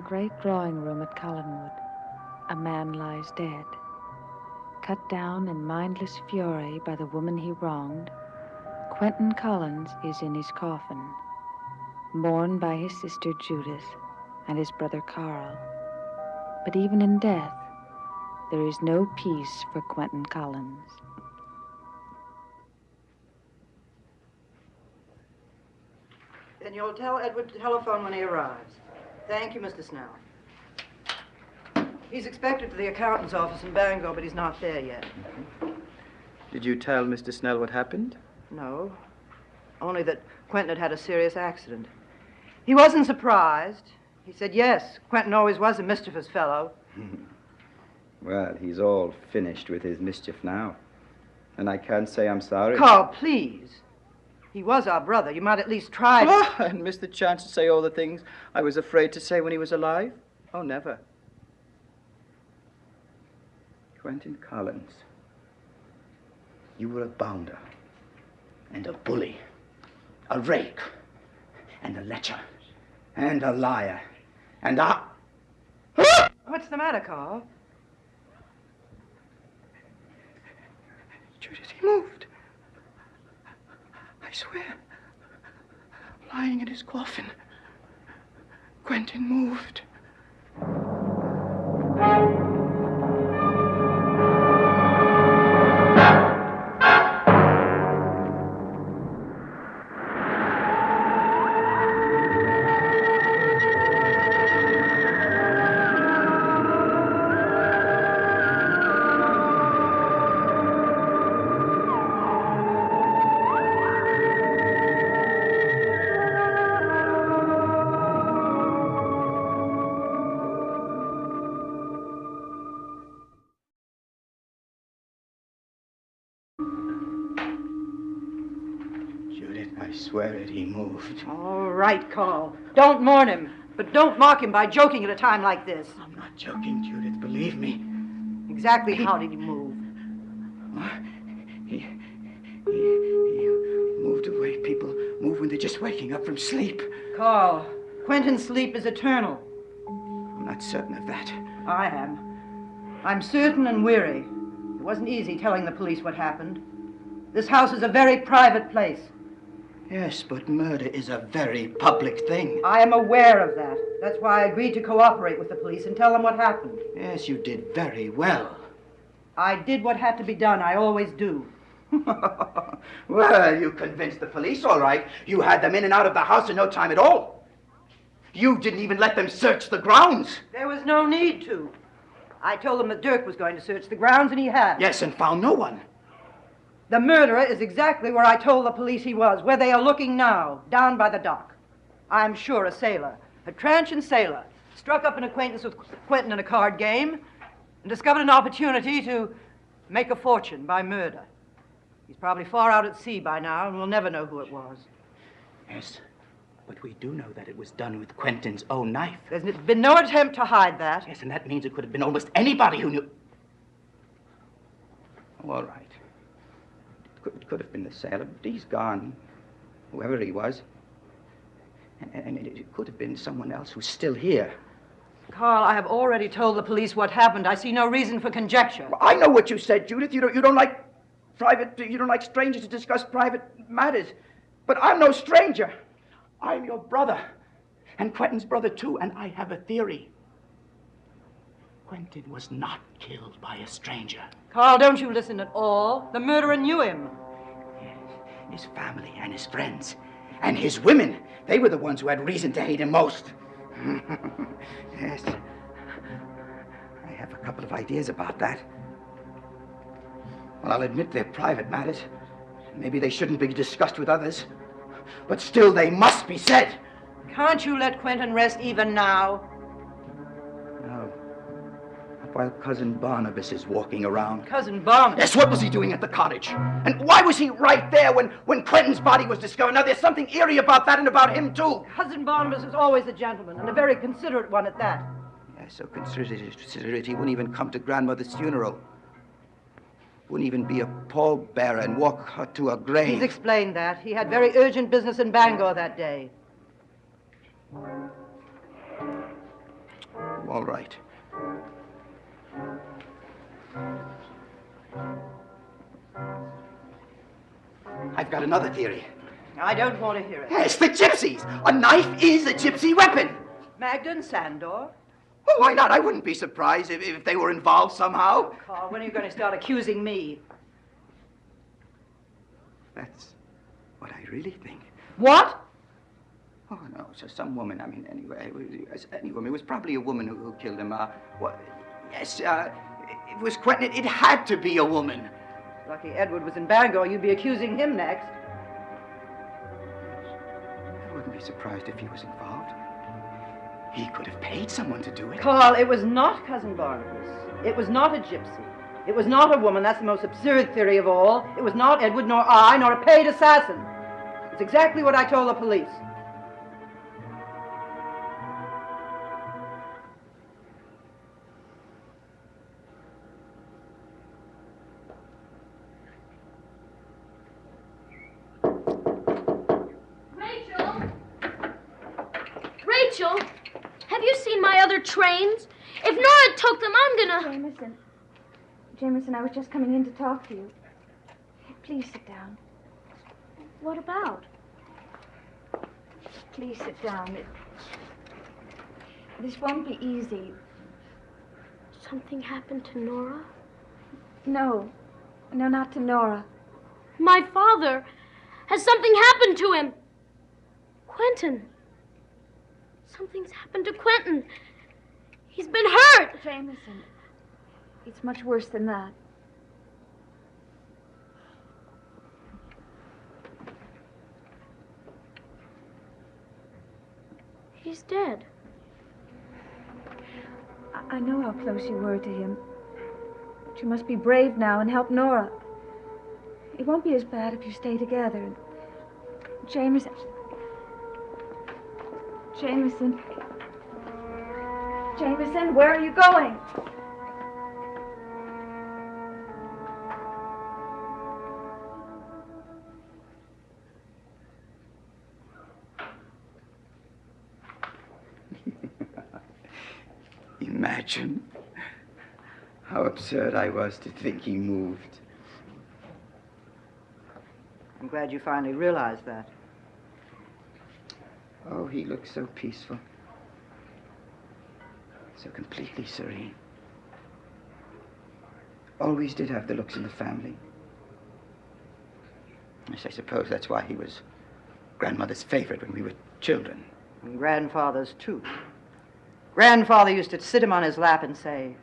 great drawing room at Collinwood, a man lies dead. Cut down in mindless fury by the woman he wronged, Quentyn Collins is in his coffin, mourned by his sister Judith and his brother Carl. But even in death, there is no peace for Quentyn Collins. Then you'll tell Edward to telephone when he arrives. Thank you, Mr. Snell. He's expected to the accountant's office in Bangor, but he's not there yet. Did you tell Mr. Snell what happened? No. Only that Quentyn had had a serious accident. He wasn't surprised. He said, yes, Quentyn always was a mischievous fellow. Well, he's all finished with his mischief now. And I can't say I'm sorry. Carl, please. He was our brother. You might at least try to... Oh, and missed the chance to say all the things I was afraid to say when he was alive? Oh, never. Quentyn Collins, you were a bounder and a bully, a rake and a lecher and a liar and a... What's the matter, Carl? Judith, he moved. I swear. Lying in his coffin. Quentyn moved. I swear it, he moved. All right, Carl. Don't mourn him, but don't mock him by joking at a time like this. I'm not joking, Judith, believe me. Exactly how did he move? He moved the way people move when they're just waking up from sleep. Carl, Quentyn's sleep is eternal. I'm not certain of that. I am. I'm certain and weary. It wasn't easy telling the police what happened. This house is a very private place. Yes, but murder is a very public thing. I am aware of that. That's why I agreed to cooperate with the police and tell them what happened. Yes, you did very well. I did what had to be done. I always do. Well, you convinced the police, all right. You had them in and out of the house in no time at all. You didn't even let them search the grounds. There was no need to. I told them that Dirk was going to search the grounds, and he had. Yes, and found no one. The murderer is exactly where I told the police he was, where they are looking now, down by the dock. I'm sure a sailor, a transient sailor, struck up an acquaintance with Quentyn in a card game and discovered an opportunity to make a fortune by murder. He's probably far out at sea by now, and we'll never know who it was. Yes, but we do know that it was done with Quentyn's own knife. There's been no attempt to hide that. Yes, and that means it could have been almost anybody who knew... Oh, all right. It could have been the sailor, but he's gone, whoever he was. And it could have been someone else who's still here. Carl, I have already told the police what happened. I see no reason for conjecture. Well, I know what you said, Judith. You don't like strangers to discuss private matters. But I'm no stranger. I'm your brother, and Quentyn's brother too, and I have a theory. Quentyn was not killed by a stranger. Carl, don't you listen at all. The murderer knew him. Yes, his family and his friends. And his women. They were the ones who had reason to hate him most. Yes. I have a couple of ideas about that. Well, I'll admit they're private matters. Maybe they shouldn't be discussed with others. But still, they must be said. Can't you let Quentyn rest even now? No. Not while Cousin Barnabas is walking around. Cousin Barnabas? Yes, what was he doing at the cottage? And why was he right there when Quentyn's body was discovered? Now, there's something eerie about that and about him, too. Cousin Barnabas is always a gentleman, and a very considerate one at that. Yes, so considerate he wouldn't even come to Grandmother's funeral. Wouldn't even be a pallbearer and walk her to a grave. He's explained that. He had very urgent business in Bangor that day. all right. I've got another theory. I don't want to hear it. Yes, the gypsies. A knife is a gypsy weapon. Magda and Sandor? Oh, why not? I wouldn't be surprised if they were involved somehow. Oh, Carl, when are you going to start accusing me? That's what I really think. What? Oh, no, it's just some woman. I mean, anyway, any woman. It was probably a woman who killed him. Yes, it was Quentyn. It had to be a woman. Lucky Edward was in Bangor. You'd be accusing him next. I wouldn't be surprised if he was involved. He could have paid someone to do it. Carl, it was not Cousin Barnabas. It was not a gypsy. It was not a woman. That's the most absurd theory of all. It was not Edward, nor I, nor a paid assassin. It's exactly what I told the police. Rachel, have you seen my other trains? If Nora took them, I'm gonna... Jameson, I was just coming in to talk to you. Please sit down. What about? Please sit down. This won't be easy. Something happened to Nora? No, not to Nora. My father. Has something happened to him? Quentyn. Something's happened to Quentyn. He's been hurt. Jameson, it's much worse than that. He's dead. I know how close you were to him. But you must be brave now and help Nora. It won't be as bad if you stay together. Jameson. Jameson, where are you going? Imagine how absurd I was to think he moved. I'm glad you finally realized that. Oh, he looked so peaceful. So completely serene. Always did have the looks in the family. Yes, I suppose that's why he was grandmother's favorite when we were children. And grandfather's, too. Grandfather used to sit him on his lap and say,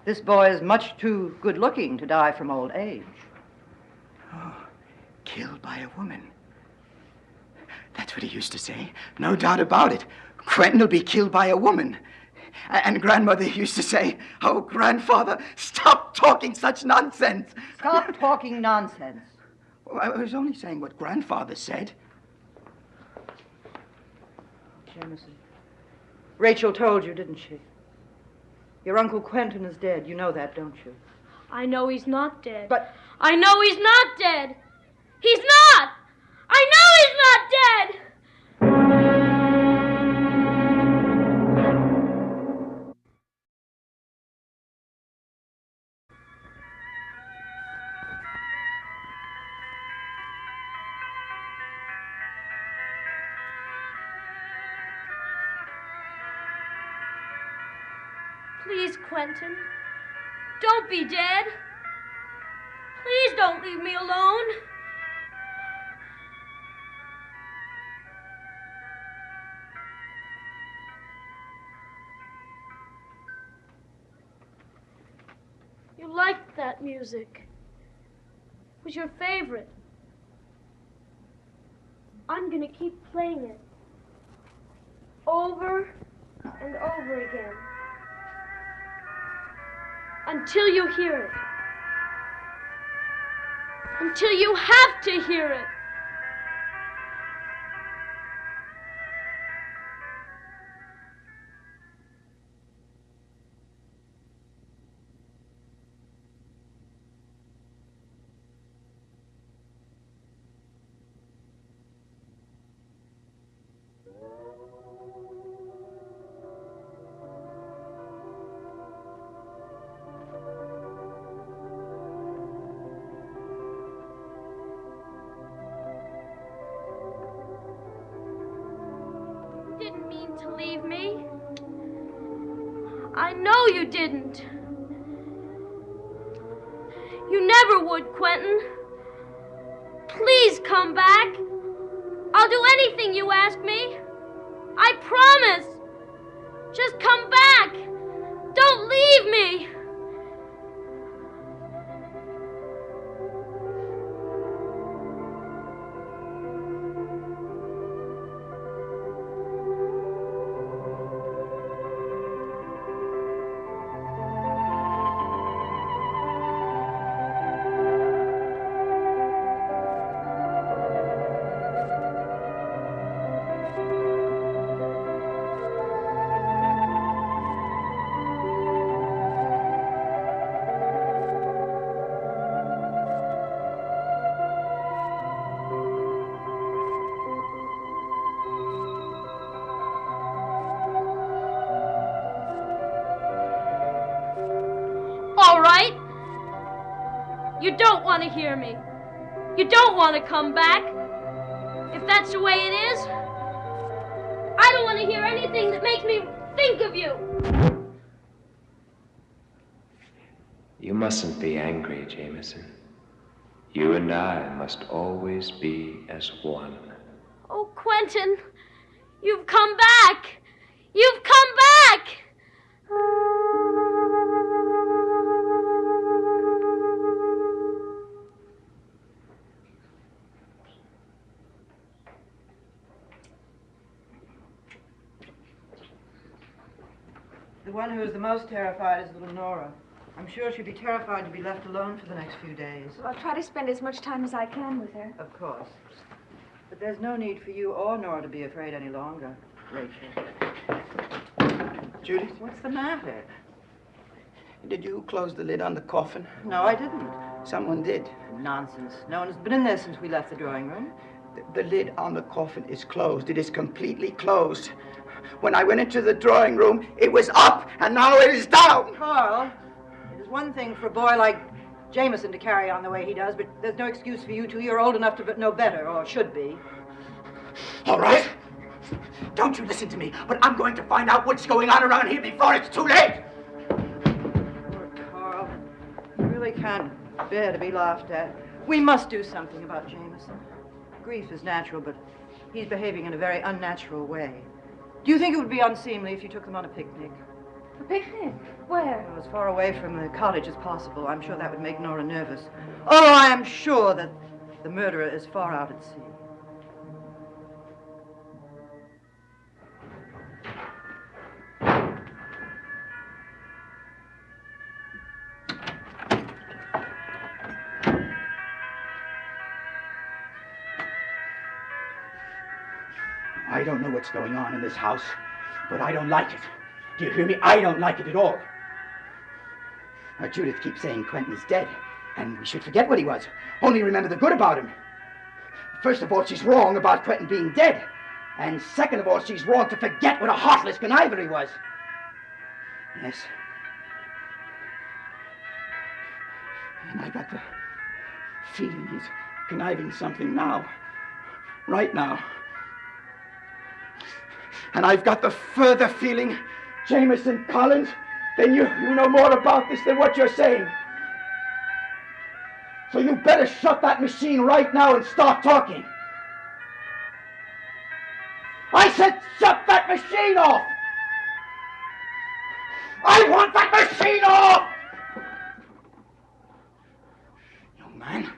"This boy is much too good-looking to die from old age." Oh, killed by a woman. That's what he used to say. No doubt about it. Quentyn will be killed by a woman. And grandmother used to say, "Oh, grandfather, stop talking such nonsense." Stop talking nonsense. Well, I was only saying what grandfather said. Jameson. Rachel told you, didn't she? Your Uncle Quentyn is dead. You know that, don't you? I know he's not dead. But... I know he's not dead. He's not! I know he's not dead! Please, Quentyn, don't be dead. Please don't leave me alone. You liked that music. It was your favorite. I'm gonna keep playing it. Over and over again. Until you hear it. Until you have to hear it. didn't leave me. I know you didn't. You never would, Quentyn. Please come back. I'll do anything you ask me. I promise. Just come back. Don't leave me. All right. You don't want to hear me. You don't want to come back. If that's the way it is, I don't want to hear anything that makes me think of you. You mustn't be angry, Jameson. You and I must always be as one. Oh, Quentyn, you've come back. You've come back. The one who is the most terrified is little Nora. I'm sure she'd be terrified to be left alone for the next few days. Well, I'll try to spend as much time as I can with her. Of course. But there's no need for you or Nora to be afraid any longer, Rachel. Judith, What's the matter? did you close the lid on the coffin? No, I didn't. Someone did. Nonsense. No one has been in there since we left the drawing room. The lid on the coffin is closed. It is completely closed. When I went into the drawing room, it was up, and now it is down. Carl, it is one thing for a boy like Jameson to carry on the way he does, but there's no excuse for you two. You're old enough to know better, or should be. All right. Don't you listen to me, but I'm going to find out what's going on around here before it's too late. Poor Carl. You really can't bear to be laughed at. We must do something about Jameson. Grief is natural, but he's behaving in a very unnatural way. Do you think it would be unseemly if you took them on a picnic? A picnic? Where? Well, as far away from the cottage as possible. I'm sure that would make Nora nervous. Oh, I am sure that the murderer is far out at sea. I don't know what's going on in this house, but I don't like it. Do you hear me? I don't like it at all. Now, Judith keeps saying Quentyn is dead, and we should forget what he was. Only remember the good about him. First of all, she's wrong about Quentyn being dead. And second of all, she's wrong to forget what a heartless conniver he was. Yes. And I got the feeling he's conniving something now. Right now. And I've got the further feeling, Jameson Collins, that you know more about this than what you're saying. So you better shut that machine right now and start talking. I said shut that machine off! I want that machine off! Young man,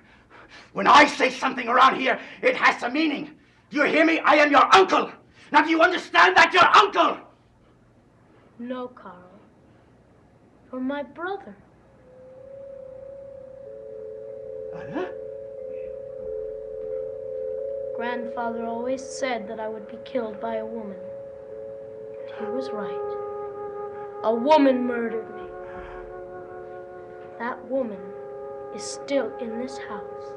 when I say something around here, it has a meaning. Do you hear me? I am your uncle. Now, do you understand that, your uncle? No, Carl. You're my brother. Anna? Grandfather always said that I would be killed by a woman. He was right. A woman murdered me. That woman is still in this house.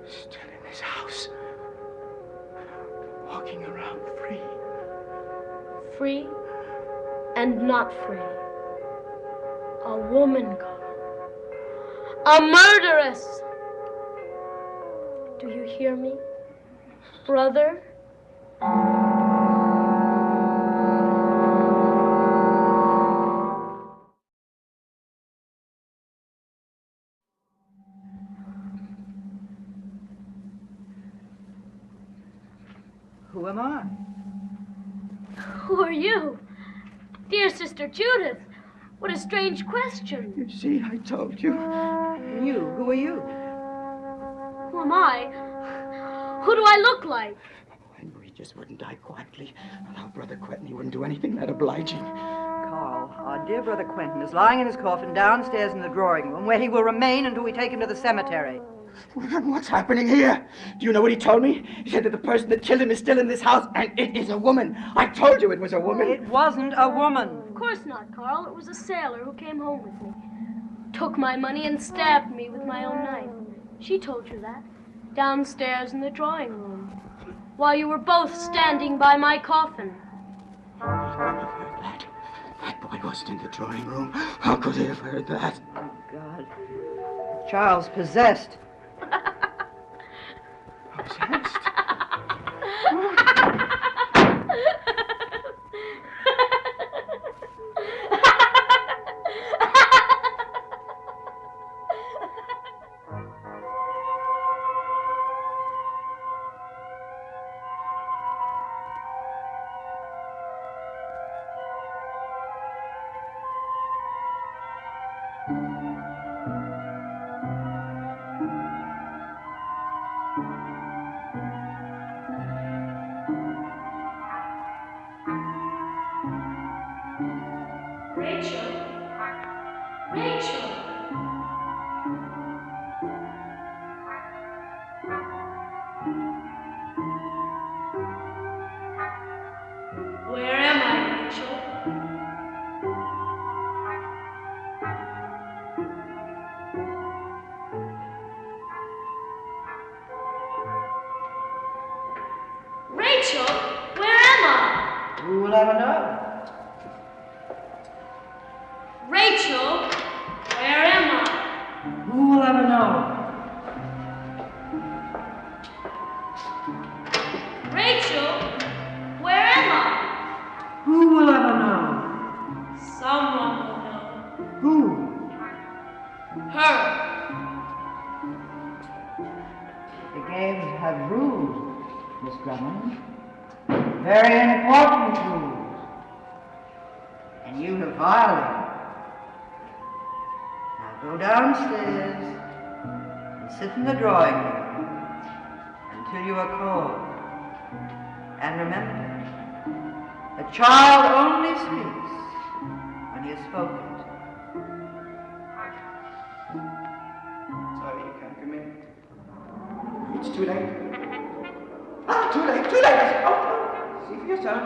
Still in this house? Walking around free. Free and not free. A woman, Carl. A murderess. Do you hear me, brother? Who am I? Who are you? Dear Sister Judith, what a strange question. You see, I told you. You? Who are you? Who am I? Who do I look like? Henry just wouldn't die quietly. And our brother Quentyn, he wouldn't do anything that obliging. Carl, our dear brother Quentyn is lying in his coffin downstairs in the drawing room, where he will remain until we take him to the cemetery. What's happening here? Do you know what he told me? He said that the person that killed him is still in this house, and it is a woman. I told you it was a woman. It wasn't a woman. Of course not, Carl. It was a sailor who came home with me. Took my money and stabbed me with my own knife. She told you that. Downstairs in the drawing room. While you were both standing by my coffin. That boy wasn't in the drawing room. How could he have heard that? Oh, God. The child's possessed. Possessed? Who will ever know? Rachel, where am I? Who will ever know? Rachel, where am I? Who will ever know? Someone will know. Who? Her. The games have rules, Miss Drummond. Very important rules. And you have violated. Now go downstairs and sit in the drawing room until you are called. And remember, a child only speaks when he is spoken to. Sorry, you can't come in. It's too late. Ah, too late, too late. Oh, see for yourself.